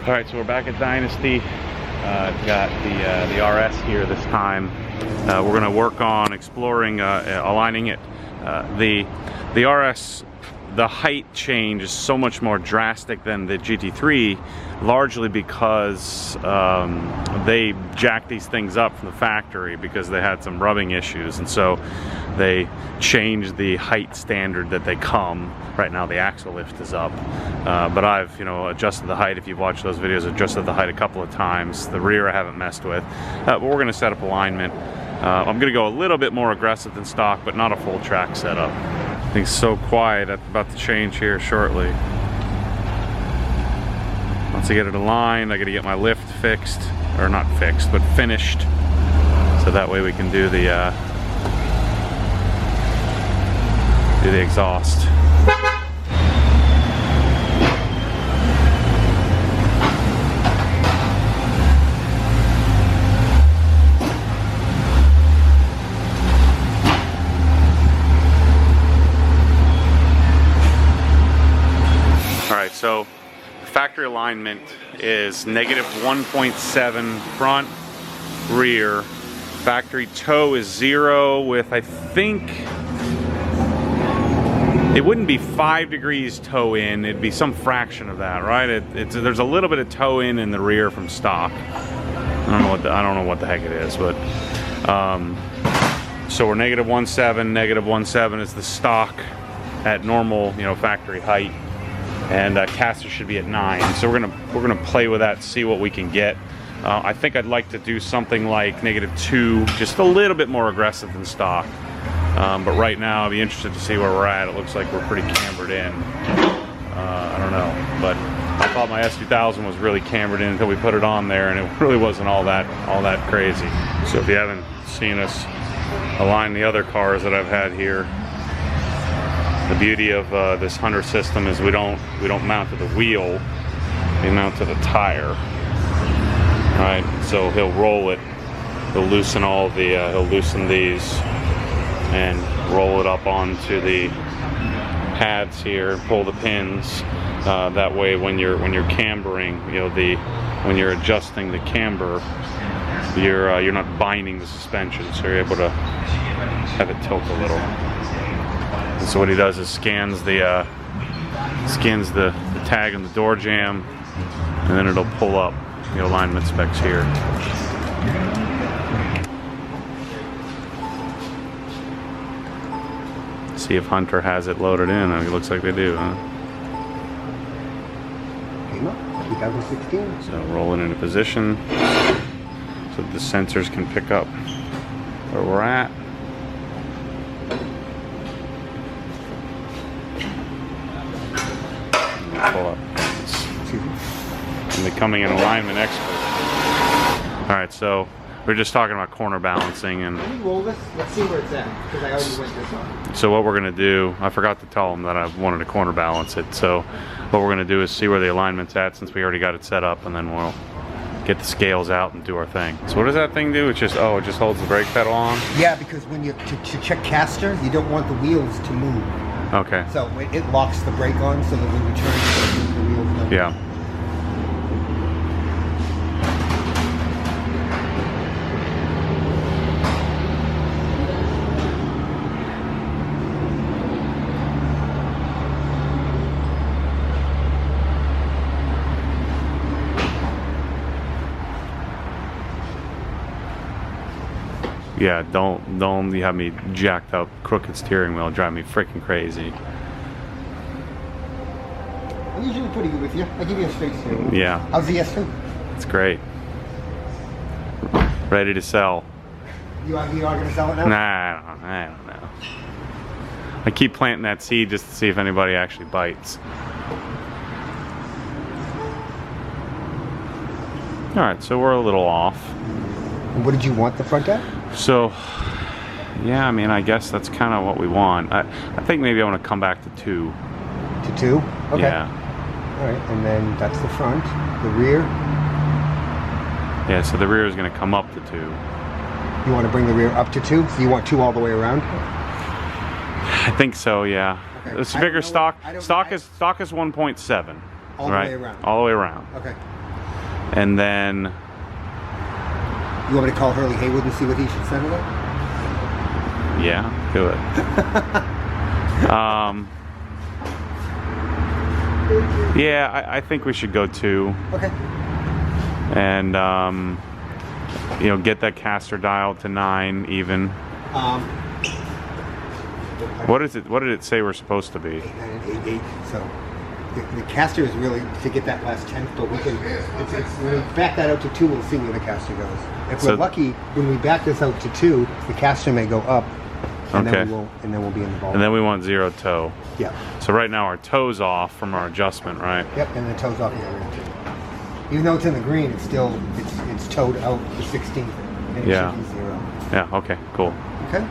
All right, so we're back at Dynasty. Got the RS here this time. We're going to work on exploring aligning it. The RS, the height change is so much more drastic than the GT3, largely because they jacked these things up from the factory because they had some rubbing issues, and so they changed the height standard that they come. Right now the axle lift is up, but I've adjusted the height. If you've watched those videos, adjusted the height a couple of times. The rear I haven't messed with, but we're going to set up alignment. I'm going to go a little bit more aggressive than stock, but not a full track setup. Things so quiet. I'm about to change here shortly. Once I get it aligned, I got to get my lift fixed, or not fixed, but finished, so that way we can do the exhaust. Alright, so factory alignment is -1.7 front, rear. Factory toe is 0 with, I think, it wouldn't be 5 degrees toe in, it'd be some fraction of that, right? There's a little bit of toe in the rear from stock. I don't know what the heck it is, but so we're -1.7. -1.7 is the stock at normal, factory height, and caster should be at 9. So we're gonna play with that, see what we can get. I think I'd like to do something like -2, just a little bit more aggressive than stock. But right now, I'd be interested to see where we're at. It looks like we're pretty cambered in. I don't know, but I thought my S2000 was really cambered in until we put it on there, and it really wasn't all that crazy. So if you haven't seen us align the other cars that I've had here, the beauty of this Hunter system is we don't mount to the wheel, we mount to the tire. Right, so he'll roll it, he'll loosen he'll loosen these and roll it up onto the pads here, pull the pins. That way, when you're cambering, when you're adjusting the camber, you're not binding the suspension, so you're able to have it tilt a little. And so what he does is scans the tag and the door jamb, and then it'll pull up the alignment specs here. See if Hunter has it loaded in. It looks like they do, huh? Came up, 2016. So roll it into position so the sensors can pick up where we're at. And pull up. I'm becoming an alignment expert. Alright, so we're just talking about corner balancing, and Can we roll this? Let's see where it's at, because I already went this on. so what we're going to do, I forgot to tell them that I wanted to corner balance it, so what we're going to do is see where the alignment's at since we already got it set up, and then we'll get the scales out and do our thing. So what does that thing do? It just holds the brake pedal on? Yeah, because when you to check caster, you don't want the wheels to move. Okay. So it locks the brake on so that when you turn, the wheels don't. Yeah. Yeah, don't you have me jacked up crooked steering wheel, drive me freaking crazy. I'm usually pretty good with you. I give you a straight steering wheel. Yeah. How's the S2? It's great. Ready to sell. You are going to sell it now? Nah, I don't know. I keep planting that seed just to see if anybody actually bites. Alright, so we're a little off. And what did you want the front at? So, yeah, I mean, I guess that's kind of what we want. I think maybe I want to come back to 2. To 2? Okay. Yeah. Alright, and then that's the front. The rear? Yeah, so the rear is going to come up to 2. You want to bring the rear up to 2? So you want 2 all the way around? I think so, yeah. Okay. It's bigger stock. Stock is 1.7. All the way around. All the way around. Okay. And then, You want me to call Hurley Haywood and see what he should settle it? yeah, do it. Yeah, I think we should go 2. Okay. And, you know, get that caster dialed to 9 even. What is it? What did it say we're supposed to be? 8, 9, and 8, 8. So the caster is really to get that last 10th, but we can. When we back that out to 2, we'll see where the caster goes. If we're lucky, when we back this out to 2, the caster may go up, and Okay. then we'll be in the ball. And then we want 0 toe. Yeah. So right now our toe's off from our adjustment, right? Yep. And the toes off the other end. Even though it's in the green, it's still it's towed out the 16th, and it Yeah. should be 0. Yeah. Okay. Cool. Okay.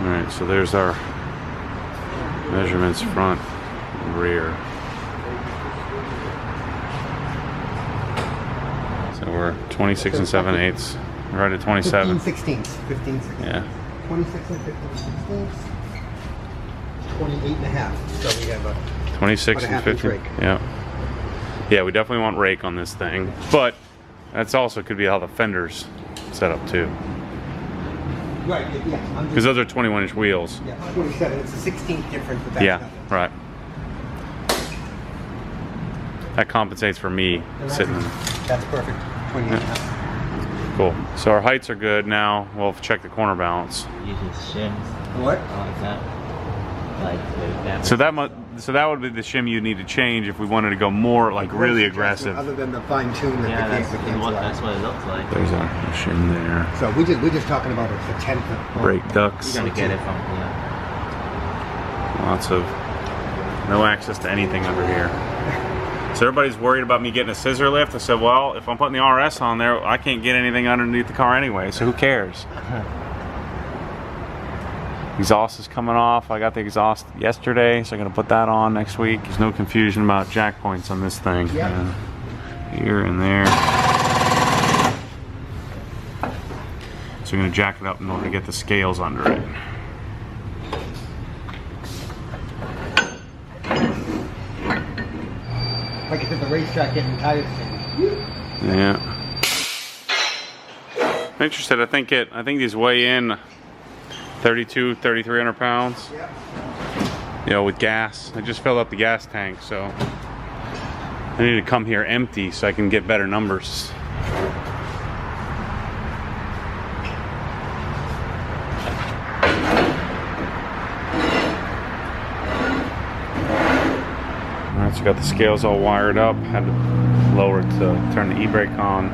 All right. So there's our measurements, front and rear. So we're 26 and 7/8. Right at 27. 15 16ths. Yeah. 26 and 15 16ths. 28 and a half. So we have a 26 about a and half inch 15. rake. Yeah. Yeah, we definitely want rake on this thing, but that's also could be how the fender's set up too. Right. Yeah. Because those are 21-inch wheels. Yeah. 27. It's a 16th difference, but that's Yeah. nothing. Right. That compensates for me sitting. That's perfect. 28 and a half. Cool. So our heights are good now. We'll check the corner balance. Uses shims. What? Like that. Like that. So that would be the shim you need to change if we wanted to go more like really aggressive. Other than the fine tune that Yeah, the that's cans what allow. it looks like. There's our shim there. So we're just talking about a 10th. Brake ducts. You're gonna get it from Lots of no access to anything under here. So everybody's worried about me getting a scissor lift. I said, well, if I'm putting the RS on there, I can't get anything underneath the car anyway, so who cares? Exhaust is coming off. I got the exhaust yesterday, so I'm gonna put that on next week. There's no confusion about jack points on this thing. Yeah. Here and there. So we're gonna jack it up in order to get the scales under it. Like it's at the racetrack getting tires changed. Yeah. I'm interested. I think these weigh in 3,300 pounds. Yeah. You know, with gas. I just filled up the gas tank, so I need to come here empty so I can get better numbers. Alright, so got the scales all wired up. Had to lower it to turn the e-brake on.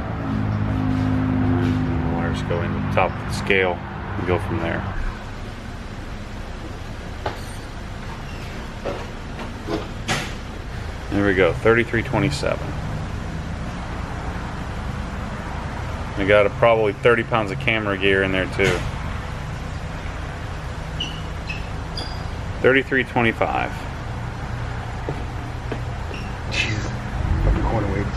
And the wires go into the top of the scale and go from there. There we go, 3327. I got probably 30 pounds of camera gear in there too. 3325. Fucking corner weights.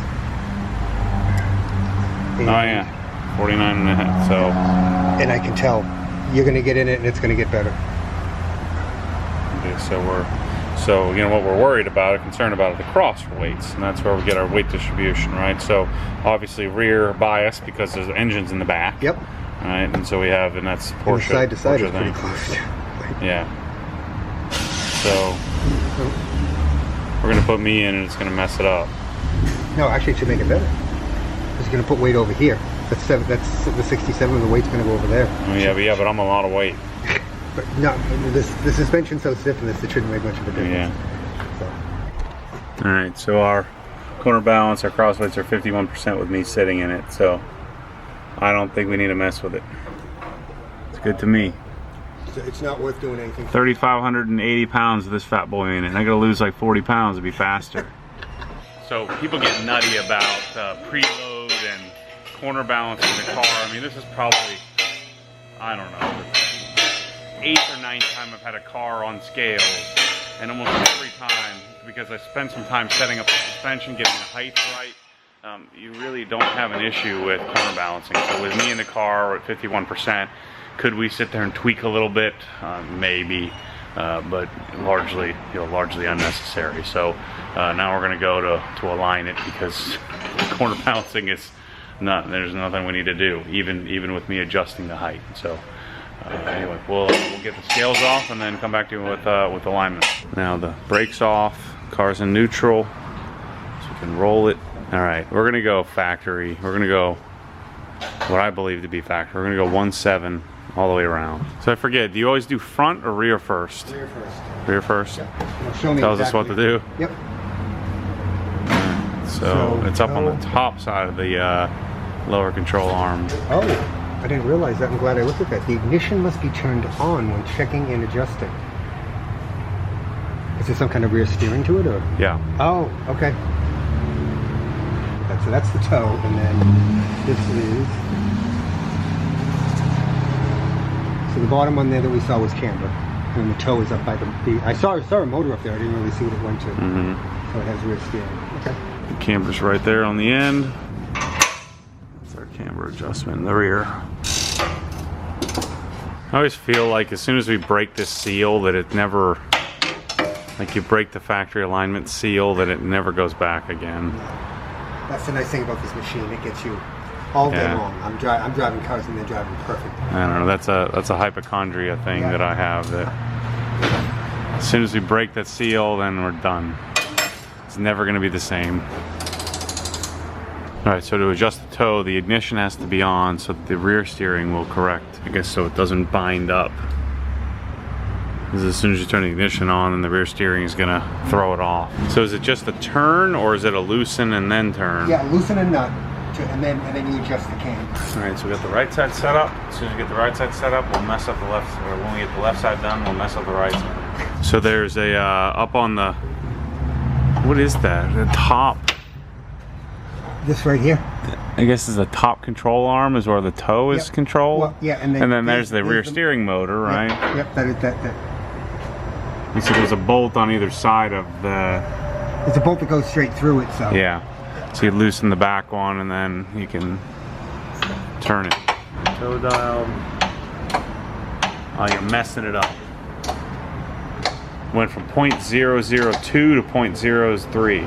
Oh yeah, 49 and a half, so. And I can tell you're gonna get in it and it's gonna get better. Okay, so you know what we're worried about, concerned about are the cross weights, and that's where we get our weight distribution, right? So obviously rear bias because there's engines in the back. Yep. Right, and so we have, and that's And Porsche. side to side Porsche is pretty thing. close. Yeah. So we're gonna put me in, and it's gonna mess it up. No, actually, it should make it better. It's gonna put weight over here. That's the 67. The weight's gonna go over there. Oh, yeah, but I'm a lot of weight. But no, the suspension's so stiff in this, it shouldn't make much of a difference. Yeah. So, All right, so our corner balance, our cross weights are 51% with me sitting in it, so I don't think we need to mess with it. It's good to me. it's not worth doing anything. 3,580 pounds of this fat boy in it. I gotta lose like 40 pounds to be faster. So people get nutty about preload and corner balance in the car. I mean, this is probably, I don't know, the 8th or 9th time I've had a car on scales, and almost every time, because I spent some time setting up the suspension, getting the height right, you really don't have an issue with corner balancing. So with me in the car, we're at 51%. Could we sit there and tweak a little bit? Maybe. but largely unnecessary. So now we're going to go to align it, because corner balancing is there's nothing we need to do, even with me adjusting the height. So anyway, we'll get the scales off and then come back to you with alignment. Now the brakes off, car's in neutral, so we can roll it. All right, we're gonna go factory. We're gonna go what I believe to be factory. We're gonna go 1.7 all the way around. So I forget, do you always do front or rear first? Rear first. Rear first? Yep. Show me Tells exactly us what to do. Yep. So it's up on the top side of the lower control arm. Oh, I didn't realize that. I'm glad I looked at that. The ignition must be turned on when checking and adjusting. Is there some kind of rear steering to it, or? Yeah. Oh, okay. So that's the toe, and then this is. So the bottom one there that we saw was camber, and the toe is up by the. I saw a motor up there. I didn't really see what it went to. So it has rear steering. Okay. The camber's right there on the end. That's our camber adjustment in the rear. I always feel like as soon as we break this seal that it never, like you break the factory alignment seal, that it never goes back again. That's the nice thing about this machine. It gets you all day long. I'm driving cars and they're driving perfect. I don't know. That's a hypochondria thing that I have. That as soon as we break that seal, then we're done. It's never going to be the same. All right. So to adjust the toe, the ignition has to be on, so that the rear steering will correct. I guess so it doesn't bind up. Because as soon as you turn the ignition on, then the rear steering is gonna throw it off. So is it just a turn, or is it a loosen and then turn? Yeah, loosen and nut, and then you adjust the cam. All right, so we got the right side set up. As soon as we get the right side set up, we'll mess up the left. Or when we get the left side done, we'll mess up the right side. So there's a up on the. What is that? The top. This right here. I guess is the top control arm is where the toe is controlled. Well, yeah, and then there's the rear steering motor, right? Yep, that. You see there's a bolt on either side of the... It's a bolt that goes straight through it, so... Yeah. So you loosen the back one and then you can turn it. Toe dial. Oh, you're messing it up. Went from 0.002 to 0.03.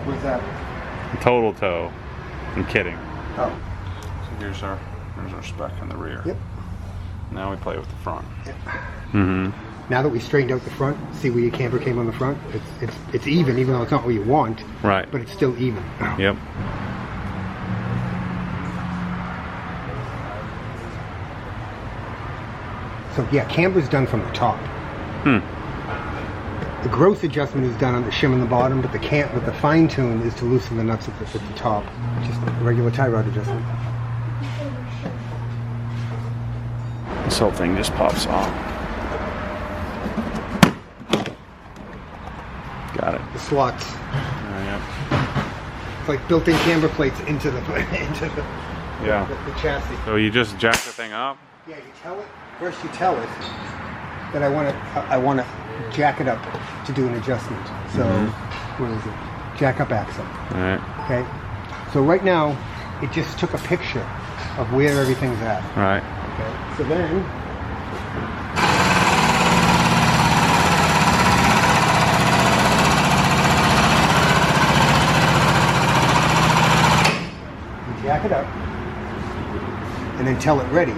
Where's that? Total toe. I'm kidding. Oh. So here's our spec in the rear. Yep. Now we play with the front. Yep. Mm-hmm. Now that we straightened out the front, see where your camber came on the front? It's even though it's not what you want. Right. But it's still even. Yep. So yeah, camber's done from the top. The gross adjustment is done on the shim in the bottom, but the fine tune is to loosen the nuts at the top. Just a regular tie rod adjustment. This whole thing just pops off. Got it. The slots. Yep. It's like built-in camber plates into the Yeah. the chassis. So you just jack the thing up? Yeah, you tell it. First you tell it that I want to jack it up to do an adjustment. So what is it? Jack up axle. All right. Okay. So right now it just took a picture of where everything's at. Right. Okay. So then jack it up, and then tell it ready.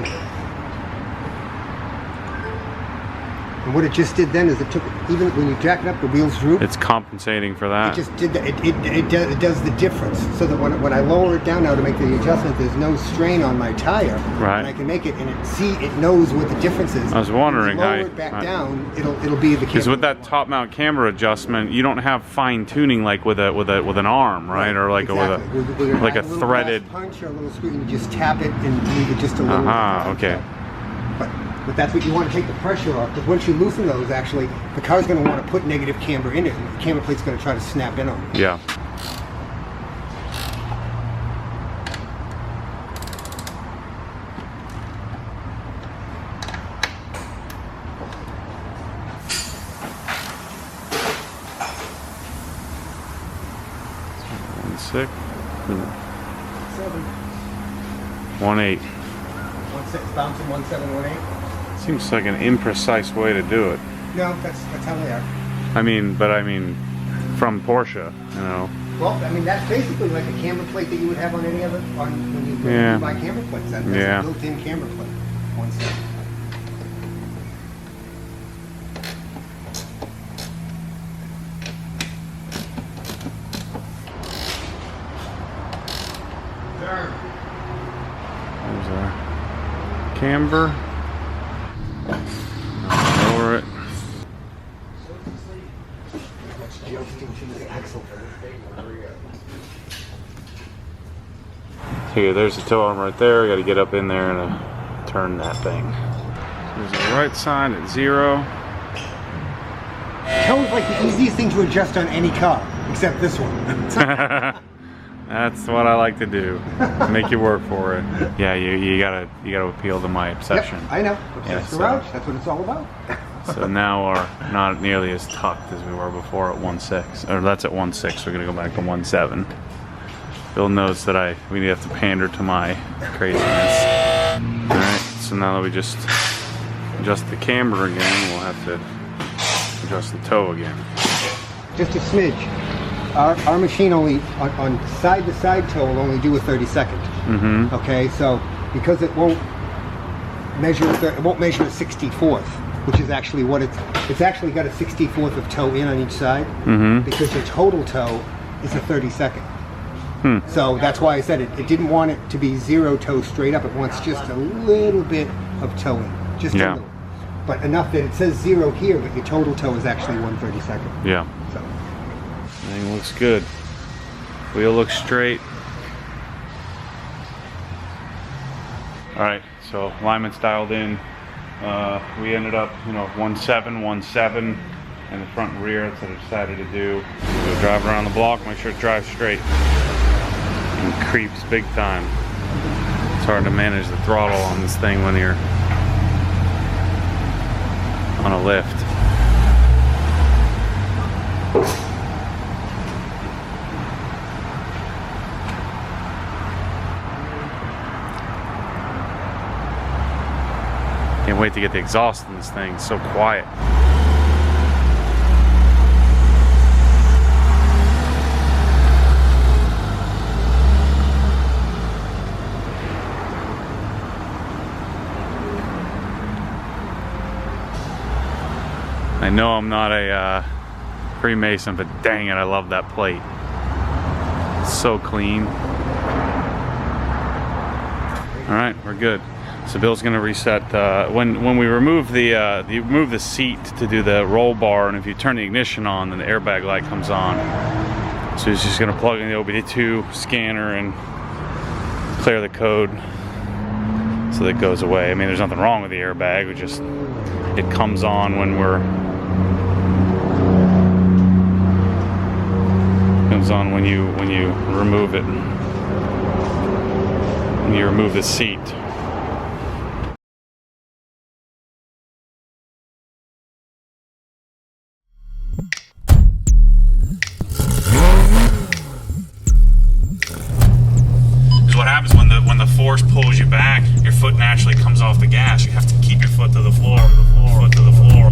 And what it just did then is it took, even when you jack it up, the wheels droop. It's compensating for that. It just did that. It does the difference, so that when I lower it down now to make the adjustment, there's no strain on my tire. Right. And I can make it, and it knows what the difference is. I was wondering how. how. Lower it back down, it'll be the. Because with that top mount camera adjustment, you don't have fine tuning like with an arm, right? Or like exactly. with a threaded punch or a little screw, and you just tap it and leave it just a little. Okay. But that's what you want to take the pressure off, because once you loosen those, actually, the car's going to want to put negative camber in it, and the camber plate's going to try to snap in on it. Yeah. Six. 7. 1.8. 1.6 bouncing 1.7, 1.8. Seems like an imprecise way to do it. No, that's how they are. I mean, from Porsche, you know. Well, I mean, that's basically like a camera plate that you would have on any other, when you buy camera plates. That's a built-in camera plate. One second. There's our camber. Lower it. Here, there's the tow arm right there. Got to get up in there and turn that thing. There's the right side at 0. Tow is like the easiest thing to adjust on any car, except this one. That's what I like to do. Make you work for it. Yeah, you gotta appeal to my obsession. Yep, I know. Yeah, Garage, that's what it's all about. So now we're not nearly as tucked as we were before at 1.6. Or that's at 1.6. We're gonna go back to 1.7. Bill knows that we have to pander to my craziness. All right. So now that we just adjust the camber again, we'll have to adjust the toe again. Just a smidge. Our machine only on side-to-side toe will only do a 32nd. Mm-hmm. Okay, so because it won't measure a 64th, which is actually what it's actually got a 64th of toe in on each side, because the total toe is a 32nd. So that's why I said it didn't want it to be 0 toe straight up. It wants just a little bit of toe in, just a little, but enough that it says 0 here, but your total toe is actually 1/32. Yeah. So everything looks good. Wheel looks straight. All right, so alignment's dialed in. We ended up, 1.7, 1.7, and the front and rear. That's what I decided to do. So drive around the block, make sure it drives straight. And creeps big time. It's hard to manage the throttle on this thing when you're on a lift. Can't wait to get the exhaust in this thing. It's so quiet. I know I'm not a Freemason, but dang it, I love that plate. It's so clean. All right, we're good. So Bill's gonna reset. When we remove the you remove the seat to do the roll bar, and if you turn the ignition on, then the airbag light comes on. So he's just gonna plug in the OBD2 scanner and clear the code so that it goes away. I mean, there's nothing wrong with the airbag. It comes on when when you remove it. When you remove the seat. What happens when the force pulls you back, your foot naturally comes off the gas. You have to keep your foot to the floor, foot to the floor.